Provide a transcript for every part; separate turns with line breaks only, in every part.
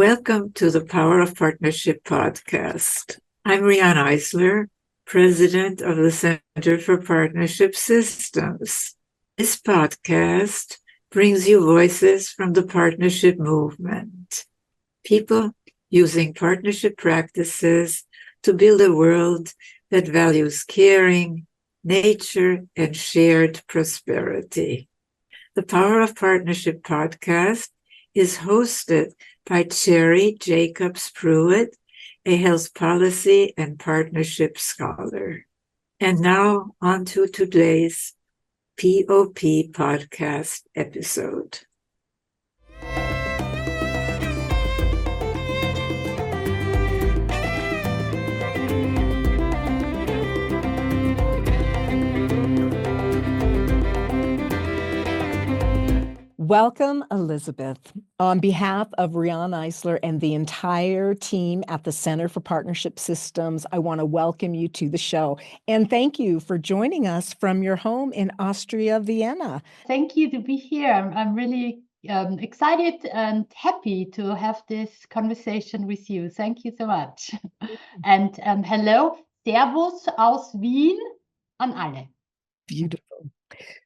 Welcome to the Power of Partnership podcast. I'm Riane Eisler, President of the Center for Partnership Systems. This podcast brings you voices from the partnership movement, people using partnership practices to build a world that values caring, nature, and shared prosperity. The Power of Partnership podcast is hosted by Cherri Jacobs Pruitt, a health policy and partnership scholar. And now on to today's POP podcast episode.
Welcome, Elisabeth. On behalf of Riane Eisler and the entire team at the Center for Partnership Systems, I want to welcome you to the show. And thank you for joining us from your home in Austria, Vienna.
Thank you to be here. I'm really excited and happy to have this conversation with you. Thank you so much. And hello, Servus aus Wien an alle.
Beautiful.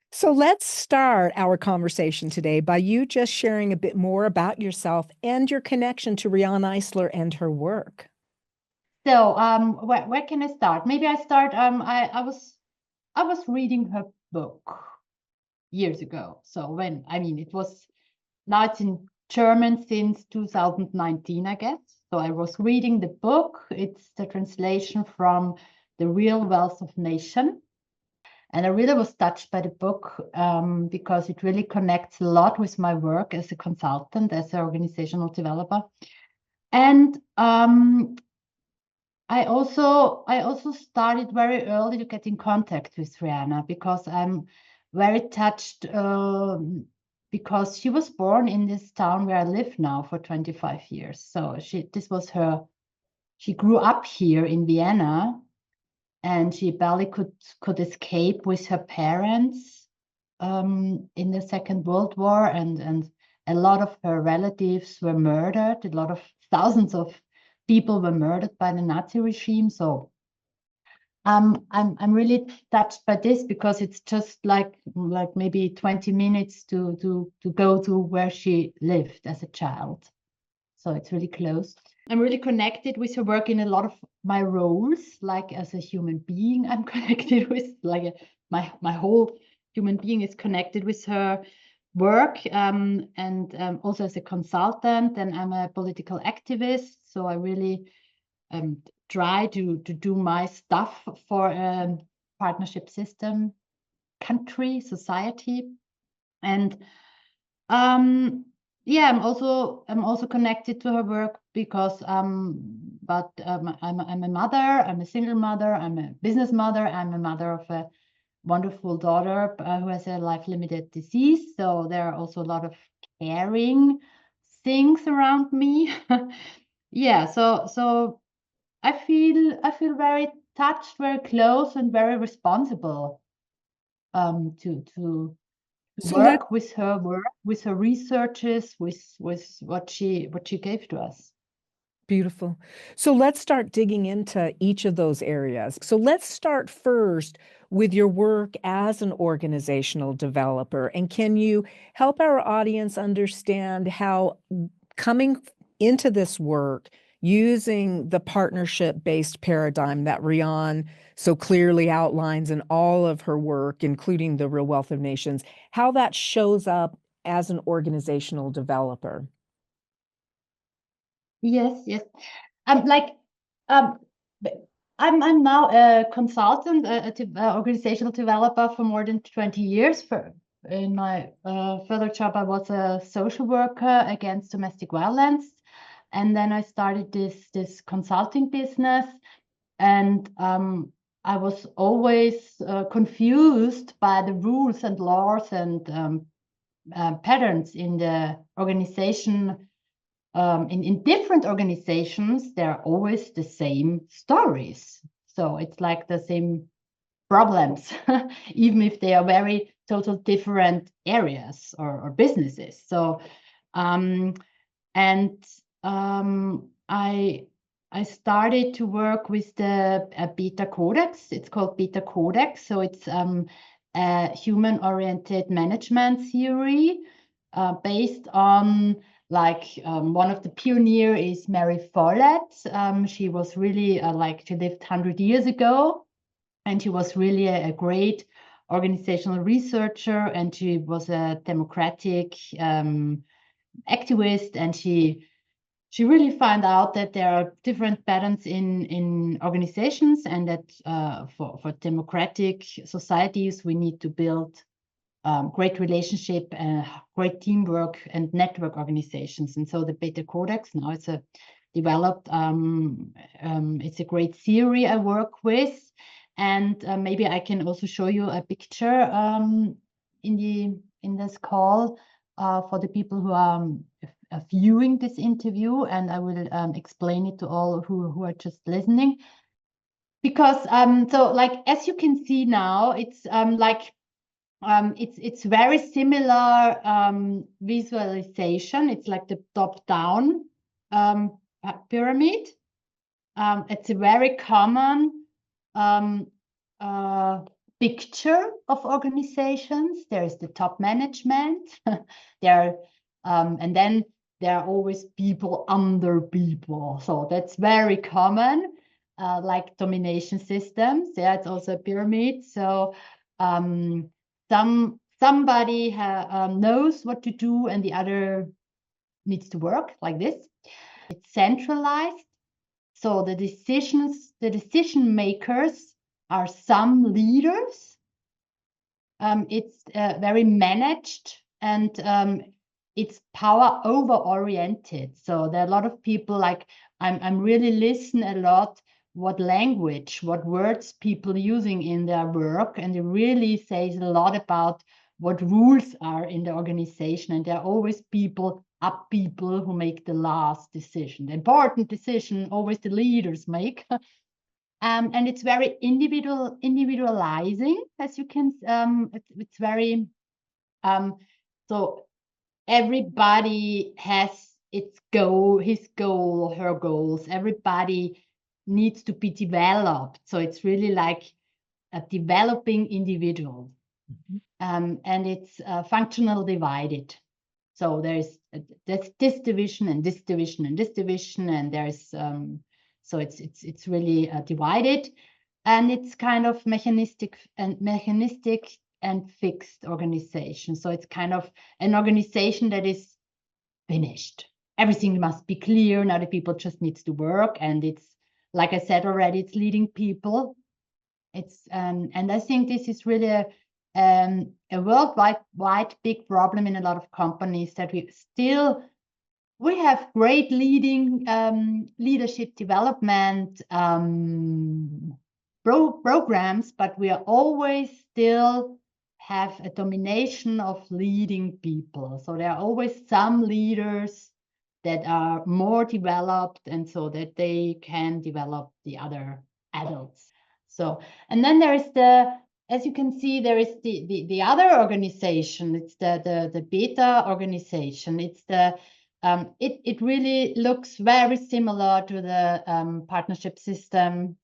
So let's start our conversation today by you just sharing a bit more about yourself and your connection to Riane Eisler and her work.
So where can I start? Maybe I start. I was reading her book years ago. So it's in German since 2019, I guess. So I was reading the book. It's the translation from The Real Wealth of Nation. And I really was touched by the book because it really connects a lot with my work as a consultant, as an organizational developer. And I also started very early to get in contact with Riane because I'm very touched because she was born in this town where I live now for 25 years. So she grew up here in Vienna. And she barely could escape with her parents in the Second World War, and a lot of her relatives were murdered. Thousands of people were murdered by the Nazi regime. So I'm really touched by this because it's just like maybe 20 minutes to go to where she lived as a child. So it's really close. I'm really connected with her work in a lot of my roles, like as a human being. I'm connected with my whole human being is connected with her work, and also as a consultant. And I'm a political activist, so I really try to do my stuff for a partnership system, country, society, and yeah, I'm also connected to her work because I'm a mother, I'm a single mother, I'm a business mother, I'm a mother of a wonderful daughter who has a life-limited disease. So there are also a lot of caring things around me. Yeah, so I feel very touched, very close, and very responsible to work with her work, with her researches, with what she gave to us.
Beautiful. So let's start digging into each of those areas. So let's start first with your work as an organizational developer. And can you help our audience understand how coming into this work using the partnership-based paradigm that Riane so clearly outlines in all of her work, including The Real Wealth of Nations, how that shows up as an organizational developer?
Yes. I'm now a consultant, an organizational developer for more than 20 years. In my further job, I was a social worker against domestic violence. And then I started this consulting business, and I was always confused by the rules and laws and patterns in the organization. In different organizations, there are always the same stories. So it's like the same problems, even if they are very total different areas or businesses. So I started to work with the Beta Codex. It's called Beta Codex. So it's a human-oriented management theory based on one of the pioneer is Mary Follett. She was really she lived 100 years ago, and she was really a great organizational researcher, and she was a democratic activist, and she really found out that there are different patterns in organizations, and that for democratic societies we need to build great relationship, great teamwork, and network organizations. And so the Beta Codex now it's a developed. It's a great theory I work with, and maybe I can also show you a picture in this call for the people who are viewing this interview, and I will explain it to all who are just listening. Because so as you can see now, it's it's very similar visualization. It's like the top-down pyramid. It's a very common picture of organizations. There is the top management. And then there are always people under people. So that's very common, like domination systems. Yeah, it's also a pyramid. So somebody knows what to do, and the other needs to work like this. It's centralized. So the decision makers are some leaders. It's very managed, and it's power over oriented. So there are a lot of people I'm really listen a lot what language, what words people using in their work, and it really says a lot about what rules are in the organization. And there are always people who make the last decision, the important decision. Always the leaders make. And it's very individualizing, as you can. It's very so everybody has his goal, her goals. Everybody needs to be developed. So it's really like a developing individual. And it's functional divided. So there's this division and this division and this division, and there's so it's really divided, and it's kind of mechanistic and fixed organization. So it's kind of an organization that is finished. Everything must be clear. Now the people just needs to work, and it's like I said already, it's leading people. It's and I think this is really a worldwide big problem in a lot of companies, that we have great leadership development programs, but we are always still have a domination of leading people. So there are always some leaders that are more developed, and so that they can develop the other adults. So, and then there is as you can see, there is the other organization. It's the beta organization. It's it really looks very similar to the partnership system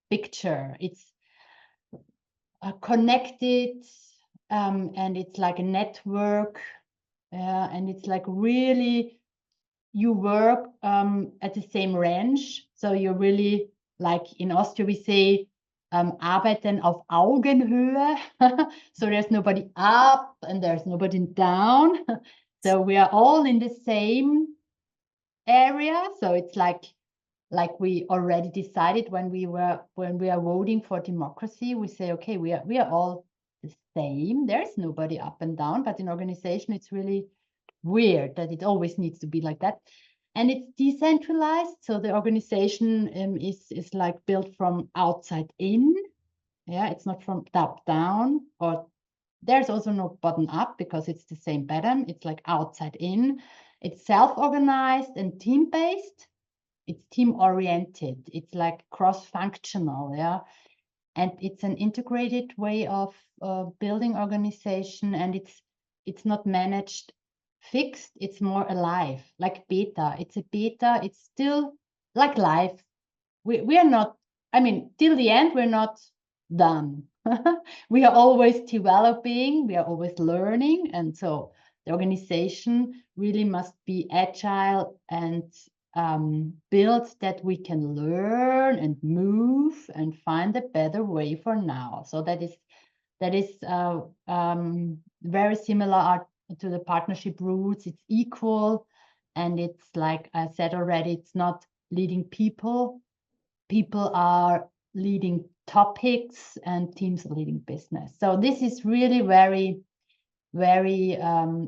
picture. It's connected, and it's like a network, and it's like really you work at the same range. So you're really, like in Austria we say, arbeiten auf Augenhöhe. So there's nobody up and there's nobody down. So we are all in the same area. So it's like we already decided when we are voting for democracy, we say, okay, we are all the same. There's nobody up and down. But in organization, it's really weird that it always needs to be like that. And it's decentralized. So the organization is like built from outside in. Yeah, it's not from top down, or there's also no bottom up, because it's the same pattern. It's like outside in. It's self-organized and team-based. It's team-oriented. It's like cross-functional, yeah. And it's an integrated way of building organization, and it's not managed fixed, it's more alive, like beta. It's a beta, it's still like life. We are not, I mean, till the end, we're not done. We are always developing, we are always learning. And so the organization really must be agile and built that we can learn and move and find a better way for now. So that is very similar to the partnership roots. It's equal, and it's like I said already, it's not leading people. People are leading topics, and teams are leading business. So this is really very, very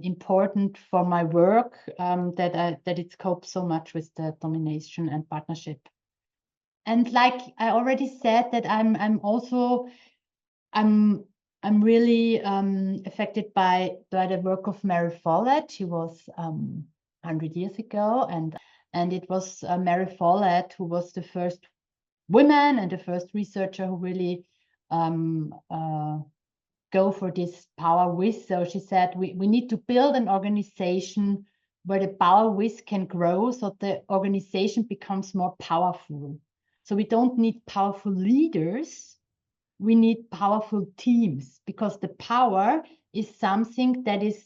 important for my work, that it scopes so much with the domination and partnership. And like I already said, that I'm really affected by the work of Mary Follett. She was 100 years ago, and it was Mary Follett who was the first woman and the first researcher who really go for this power with. So she said we need to build an organization where the power with can grow, so the organization becomes more powerful. So we don't need powerful leaders. We need powerful teams, because the power is something that is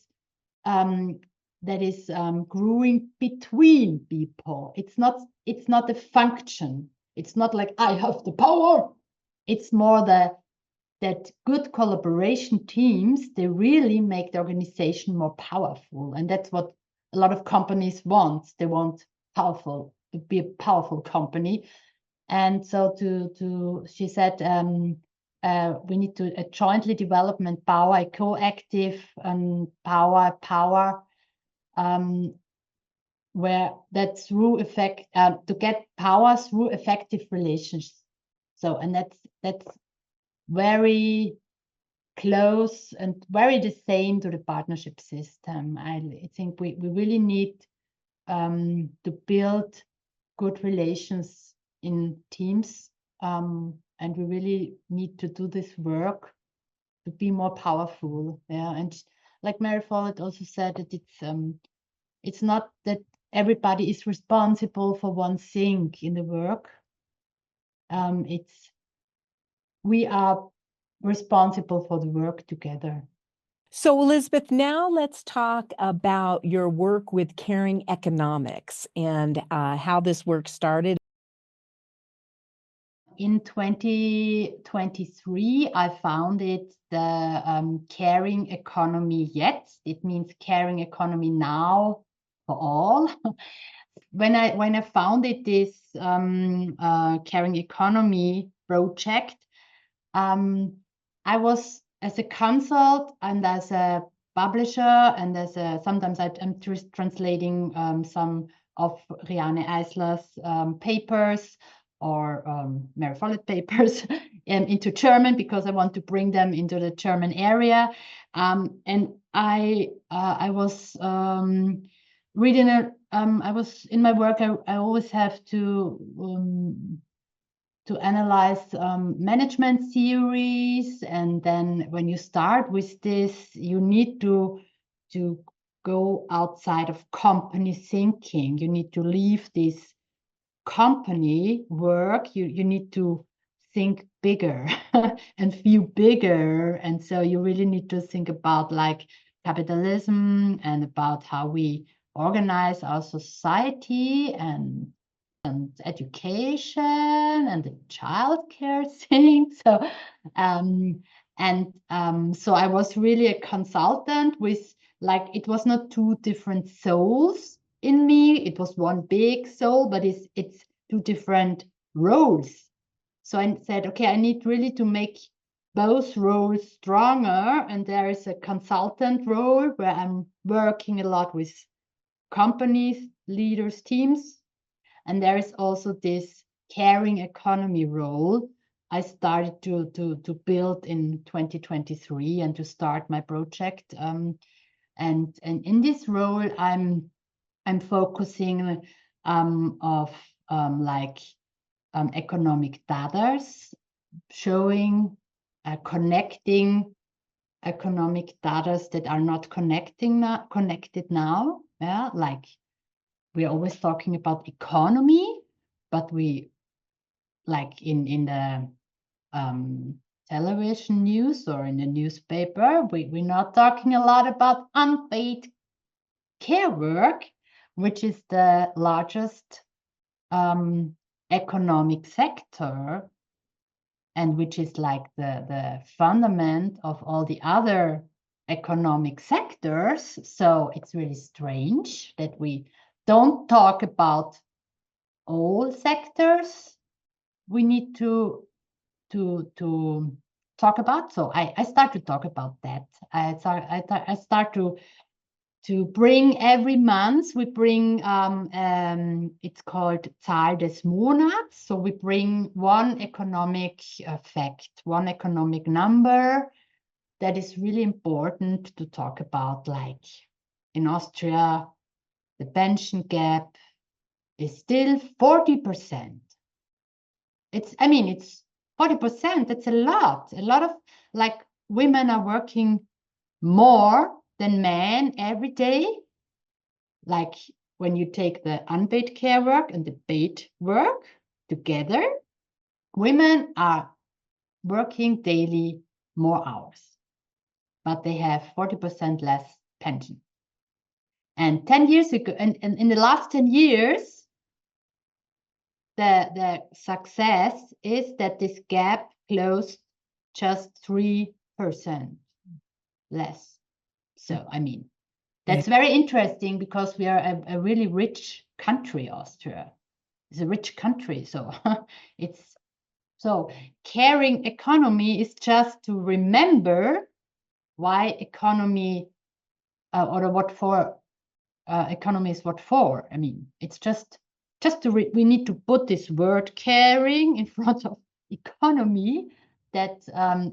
growing between people. It's not a function. It's not like I have the power. It's more that good collaboration teams, they really make the organization more powerful. And that's what a lot of companies want. They want to be a powerful company. And so she said, we need to jointly development power, a coactive power, where that's through effect, to get power through effective relations. So, and that's very close and very the same to the partnership system. I think we really need to build good relations in teams, and we really need to do this work to be more powerful. Yeah, and like Mary Follett also said, that it's not that everybody is responsible for one thing in the work. We are responsible for the work together.
So, Elisabeth, now let's talk about your work with caring economics and how this work started.
In 2023, I founded the Caring Economy Yet. It means Caring Economy Now for all. When I founded this Caring Economy project, I was as a consult and as a publisher, and sometimes I'm translating some of Riane Eisler's papers or Mary Follett papers into German, because I want to bring them into the German area. And I was reading I was in my work. I always have to analyze management theories, and then when you start with this, you need to go outside of company thinking. You need to leave this company work. You need to think bigger and feel bigger. And so you really need to think about like capitalism and about how we organize our society and education and the childcare thing. So so I was really a consultant with, like, it was not two different souls in me. It was one big soul, but it's two different roles. So I said, okay, I need really to make both roles stronger. And there is a consultant role where I'm working a lot with companies, leaders, teams. And there is also this caring economy role I started to build in 2023 and to start my project. And in this role, I'm focusing of economic data, showing, connecting economic data that are not connected now. Yeah, like we're always talking about economy, but we like in the television news or in the newspaper, we're not talking a lot about unpaid care work, which is the largest economic sector, and which is like the fundament of all the other economic sectors. So it's really strange that we don't talk about all sectors we need to talk about. So I start to talk about that. I start to bring every month, we bring, it's called Zahl des Monats. So we bring one economic fact, one economic number that is really important to talk about. Like in Austria, the pension gap is still 40%. It's 40%, that's a lot. A lot of like women are working more than men every day. Like when you take the unpaid care work and the paid work together, women are working daily more hours, but they have 40% less pension. And 10 years ago, and in the last 10 years, the success is that this gap closed just 3% less. So, that's very interesting because we are a really rich country, Austria. It's a rich country. So caring economy is just to remember why economy or what for economy is what for. It's just we need to put this word caring in front of economy that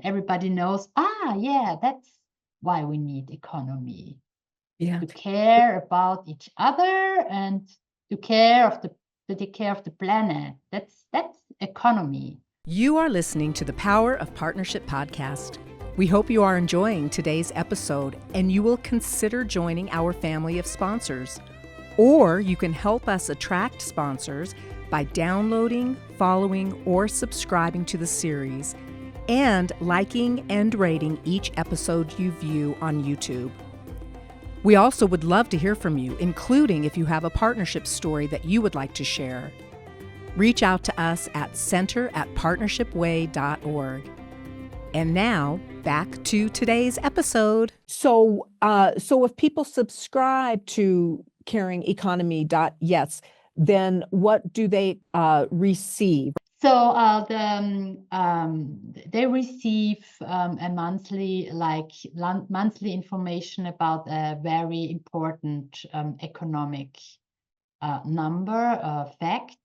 everybody knows. Yeah, that's why we need economy.
Yeah.
To care about each other and to take care of the planet. That's economy.
You are listening to the Power of Partnership podcast. We hope you are enjoying today's episode and you will consider joining our family of sponsors. Or you can help us attract sponsors by downloading, following, or subscribing to the series and liking and rating each episode you view on YouTube. We also would love to hear from you, including if you have a partnership story that you would like to share. Reach out to us at center@partnershipway.org. And now, back to today's episode. So if people subscribe to caringeconomy.yes, then what do they receive?
So they receive a monthly information about a very important economic number fact,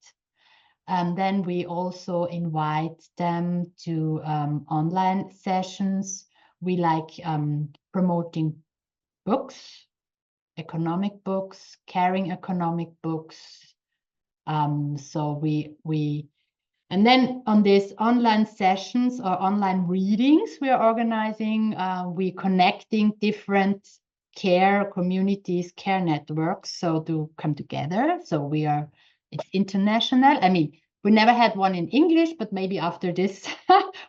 and then we also invite them to online sessions. We like promoting books, economic books, caring economic books. So we. And then on these online sessions or online readings we are organizing, we're connecting different care communities, care networks, so to come together. So it's international. We never had one in English, but maybe after this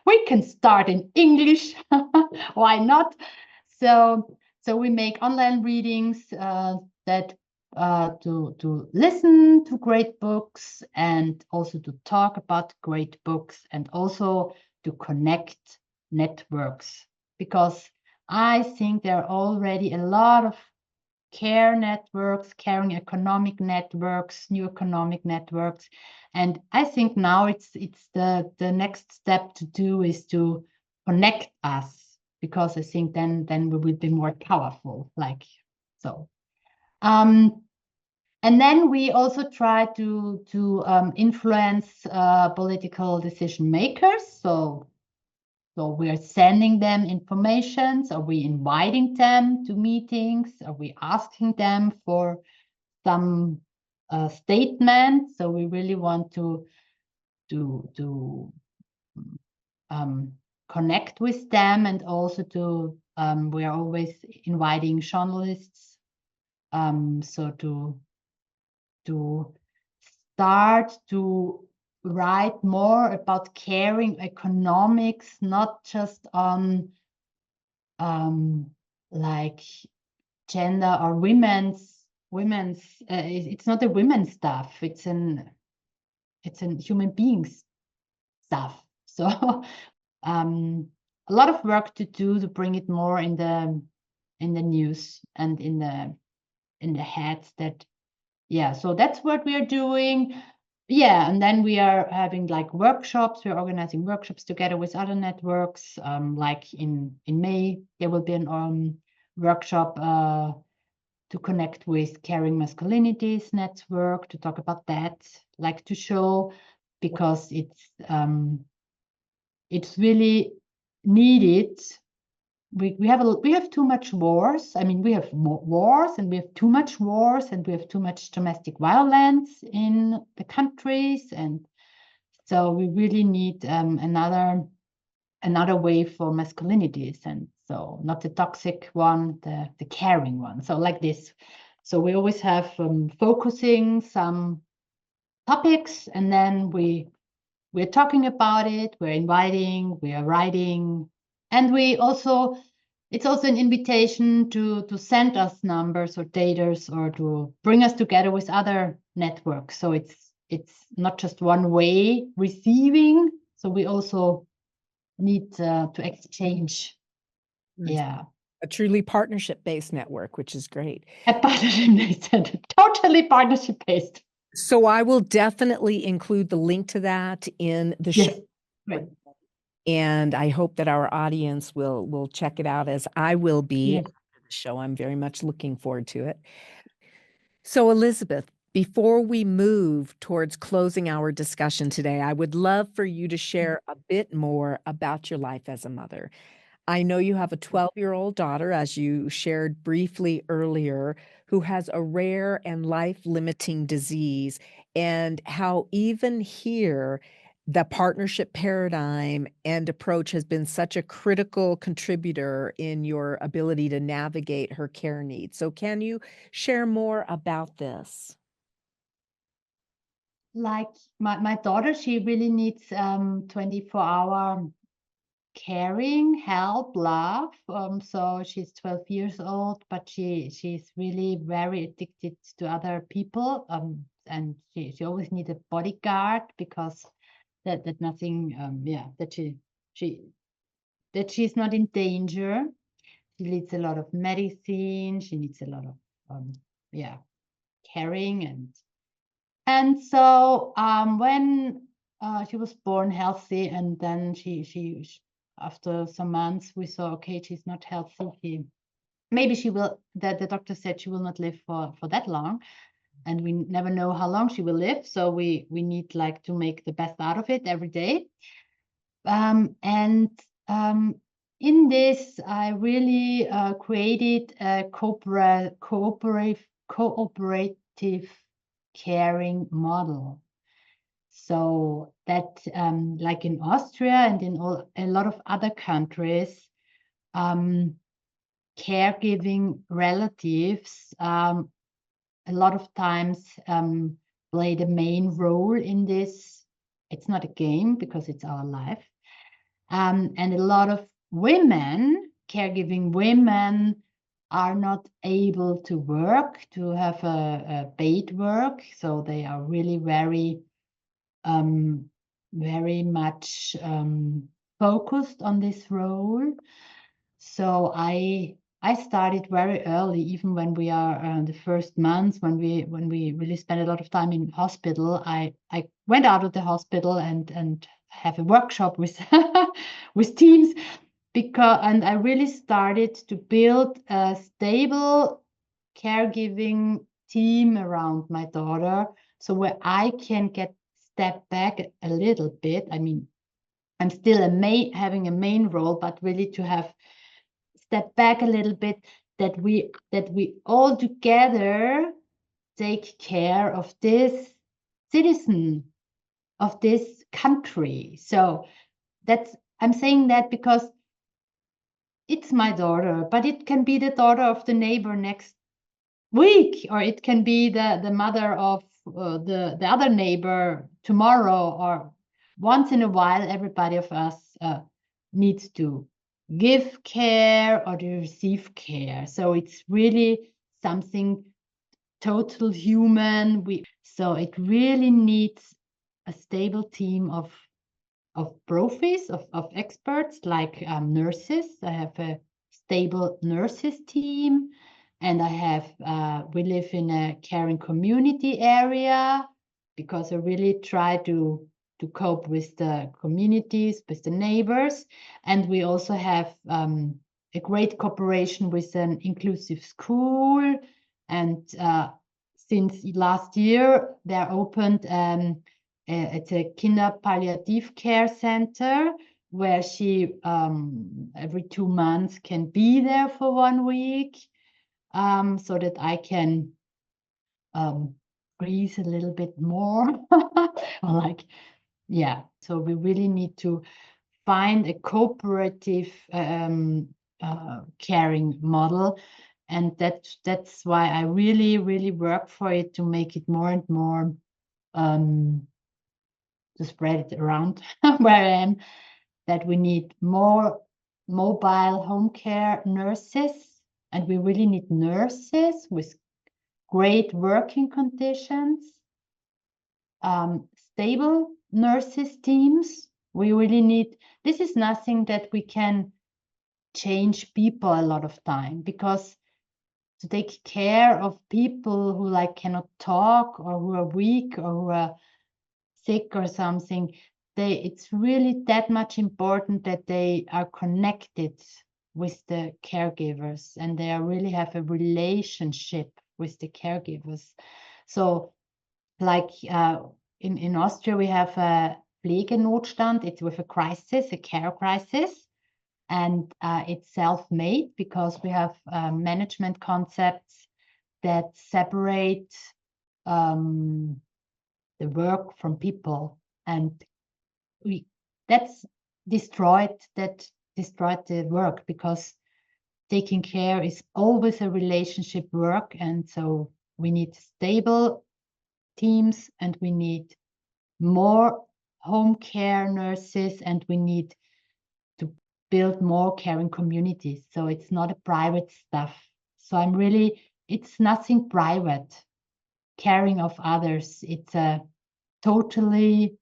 we can start in English. Why not? So we make online readings that to listen to great books and also to talk about great books and also to connect networks, because I think there are already a lot of care networks, caring economic networks, new economic networks, and I think now it's the next step to do is to connect us, because I think then we will be more powerful, like so. And then we also try to influence political decision makers. So we are sending them information. Are we inviting them to meetings? Are we asking them for some statement? So we really want to connect with them and also to We are always inviting journalists, so to start to write more about caring economics, not just on like gender or women's. It's not a women's stuff. It's an human beings stuff. So a lot of work to do to bring it more in the news and in the heads that, yeah, so that's what we are doing. Yeah, and then we are having like workshops. We're organizing workshops together with other networks. Like in May, there will be an workshop to connect with Caring Masculinities Network, to talk about that, like to show, because it's really needed. We have too much wars. I mean, we have wars, and we have too much wars, and we have too much domestic violence in the countries, and so we really need another way for masculinities, and so not the toxic one, the caring one. So like this. So we always have focusing some topics, and then we're talking about it, we're inviting, we are writing, and it's also an invitation to send us numbers or data, or to bring us together with other networks. So it's not just one way receiving. So we also need to exchange. Yeah.
A truly partnership-based network, which is great.
Totally partnership-based.
So I will definitely include the link to that in the show.
Yes. Right.
And I hope that our audience will check it out, as I will be
Yes.
after the show. I'm very much looking forward to it. So Elisabeth, before we move towards closing our discussion today, I would love for you to share a bit more about your life as a mother. I know you have a 12-year-old daughter, as you shared briefly earlier, who has a rare and life-limiting disease, and how even here, the partnership paradigm and approach has been such a critical contributor in your ability to navigate her care needs. So can you share more about this?
Like my daughter, she really needs 24-hour caring, help, love. So she's 12 years old, but she's really very addicted to other people. And she always needs a bodyguard, because that nothing, that she's not in danger. She needs a lot of medicine. She needs a lot of caring, and so when she was born healthy, and then she after some months we saw, okay, she's not healthy. Maybe she will. The doctor said she will not live for that long, and we never know how long she will live. So we need like to make the best out of it every day. In this, I really created a cooperative caring model. So that, like in Austria and in a lot of other countries, caregiving relatives a lot of times play the main role in this. It's not a game, because it's our life. And a lot of women, caregiving women, are not able to work, to have a paid work. So they are really very much focused on this role. So I started very early, even when we are the first months, when we really spent a lot of time in hospital. I went out of the hospital and have a workshop with with teams, and I really started to build a stable caregiving team around my daughter, so where I can step back a little bit. I mean, I'm still having a main role, but really to have step back a little bit, that we all together take care of this citizen of this country. So I'm saying that because it's my daughter, but it can be the daughter of the neighbor next week, or it can be the mother of the other neighbor tomorrow, or once in a while. Everybody of us needs to give care or to receive care. So it's really something total human. So it really needs a stable team of profis, of experts, like nurses. I have a stable nurses team, and I have we live in a caring community area, because I really try to cope with the communities, with the neighbors. And we also have a great cooperation with an inclusive school. And since last year, they're opened it's a Kinder Palliative Care Center, where she every 2 months can be there for 1 week, so that I can breathe a little bit more. Or like, yeah. So we really need to find a cooperative caring model. And that's why I really, really work for it, to make it more and more to spread it around where I am, that we need more mobile home care nurses, and we really need nurses with great working conditions, stable nurses teams. We really need, this is nothing that we can change people a lot of time, because to take care of people who like cannot talk, or who are weak, or who are sick or something, it's really that much important that they are connected with the caregivers, and they really have a relationship with the caregivers. So like in Austria, we have a Pflegenotstand. It's with a crisis, a care crisis, and it's self-made, because we have management concepts that separate the work from people, and that's destroyed the work, because taking care is always a relationship work. And so we need stable teams, and we need more home care nurses, and we need to build more caring communities. So it's not a private stuff. So it's nothing private. Caring of others, it's a totally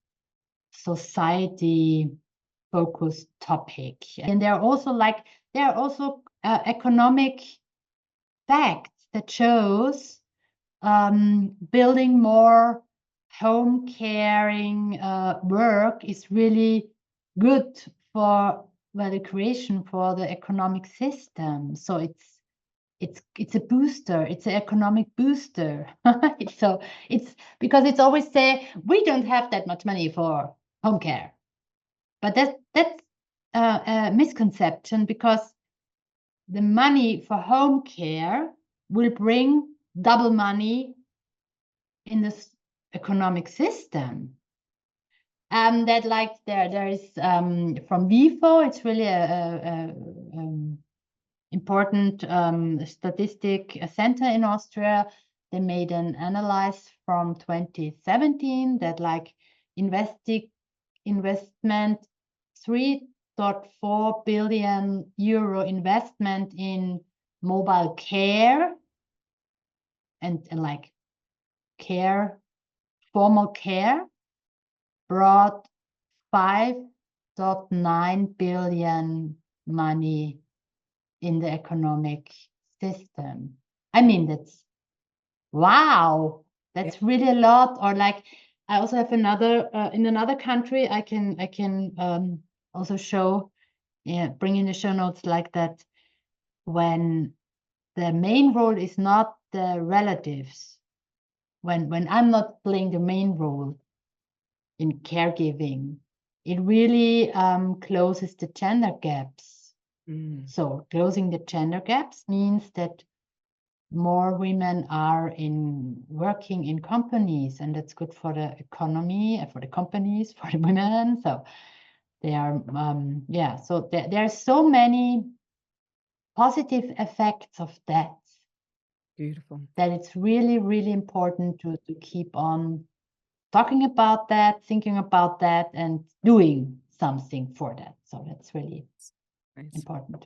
society focused topic. And there are also economic facts that shows building more home caring work is really good for value creation, for the economic system. So it's a booster, it's an economic booster. So it's because it's always say we don't have that much money for home care, but that's a misconception, because the money for home care will bring double money in this economic system. That like there is from WIFO, it's really a important statistic center in Austria. They made an analysis from 2017 that like investment 3.4 billion euro investment in mobile care and like care, formal care, brought 5.9 billion money in the economic system. I mean, that's wow, that's really a lot. Or like, I also have another in another country. I can also show, bring in the show notes like that, when the main role is not the relatives, when I'm not playing the main role in caregiving, it really closes the gender gaps. So closing the gender gaps means that more women are working in companies, and that's good for the economy, for the companies, for the women. So they are, so there are so many positive effects of that.
Beautiful.
That it's really, really important to keep on talking about that, thinking about that, and doing something for that. So that's really important.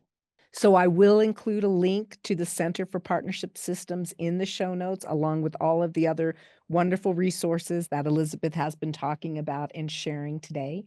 So I will include a link to the Center for Partnership Systems in the show notes, along with all of the other wonderful resources that Elisabeth has been talking about and sharing today.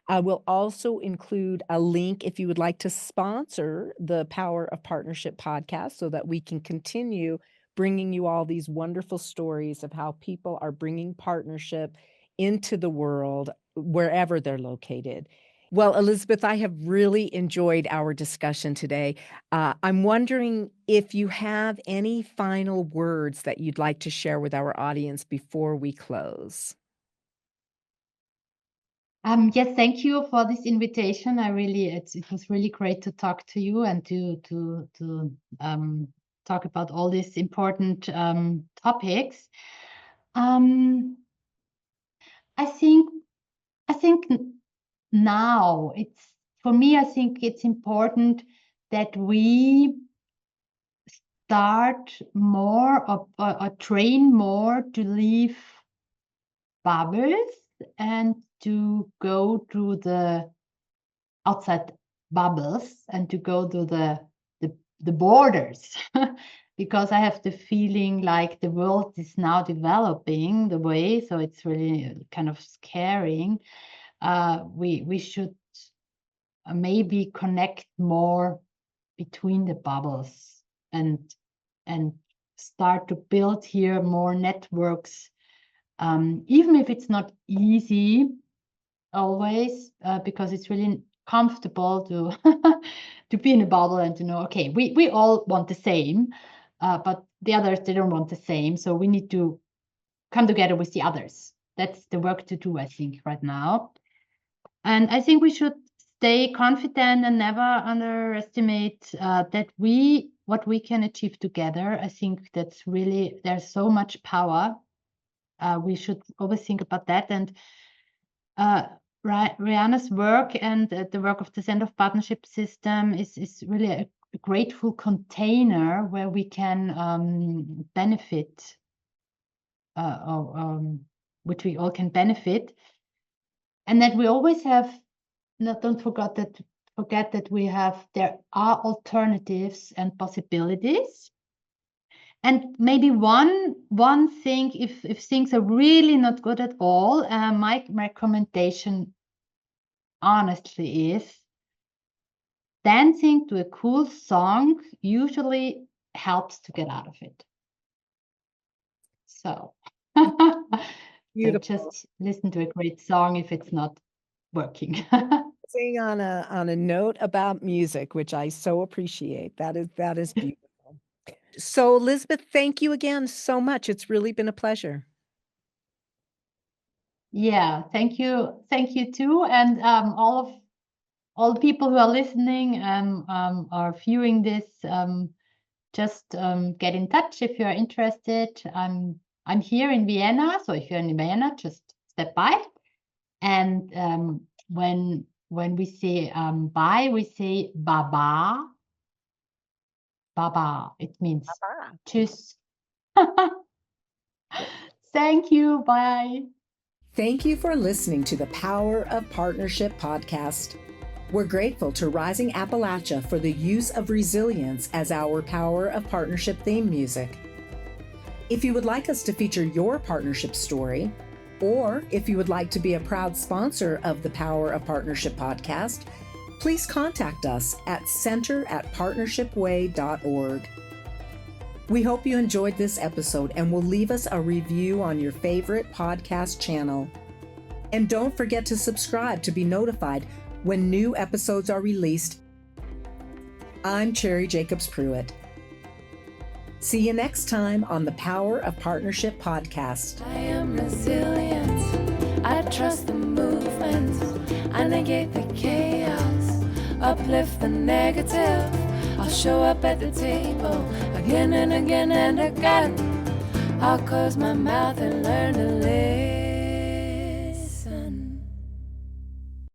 I will also include a link if you would like to sponsor the Power of Partnership podcast so that we can continue bringing you all these wonderful stories of how people are bringing partnership into the world wherever they're located. Well, Elisabeth, I have really enjoyed our discussion today. I'm wondering if you have any final words that you'd like to share with our audience before we close.
Yes, thank you for this invitation. It was really great to talk to you and to talk about all these important topics. I think now I think it's important that we start more or train more to leave bubbles and to go to the outside bubbles and to go to the borders. Because I have the feeling like the world is now developing the way, so it's really kind of scaring. We should maybe connect more between the bubbles and start to build here more networks, even if it's not easy always, because it's really comfortable to to be in a bubble and to know, okay, we all want the same, but the others, they don't want the same, so we need to come together with the others. That's the work to do, I think, right now. And I think we should stay confident and never underestimate what we can achieve together. I think that's really, there's so much power. We should always think about that. And Riane's work and the work of the Center of Partnership System is really a grateful container where we can benefit, which we all can benefit. And that we always have, don't forget that there are alternatives and possibilities. And maybe one thing, if things are really not good at all, my recommendation honestly is dancing to a cool song usually helps to get out of it. So just listen to a great song if it's not working.
Sing on a note about music, which I so appreciate. That is beautiful. So, Elisabeth, thank you again so much. It's really been a pleasure.
Yeah, thank you too, and all the people who are listening are viewing this. Just get in touch if you are interested. I'm here in Vienna, so if you're in Vienna, just step by. And when we say bye, we say baba. Baba. It means
Bye-bye.
tschüss. Thank you. Bye.
Thank you for listening to the Power of Partnership podcast. We're grateful to Rising Appalachia for the use of resilience as our Power of Partnership theme music. If you would like us to feature your partnership story, or if you would like to be a proud sponsor of the Power of Partnership podcast, please contact us at center@partnershipway.org. We hope you enjoyed this episode and will leave us a review on your favorite podcast channel. And don't forget to subscribe to be notified when new episodes are released. I'm Cherri Jacobs Pruitt. See you next time on the Power of Partnership podcast.
I am resilient. I trust the movement. I negate the chaos. Uplift the negative. I'll show up at the table again and again and again. I'll close my mouth and learn to live.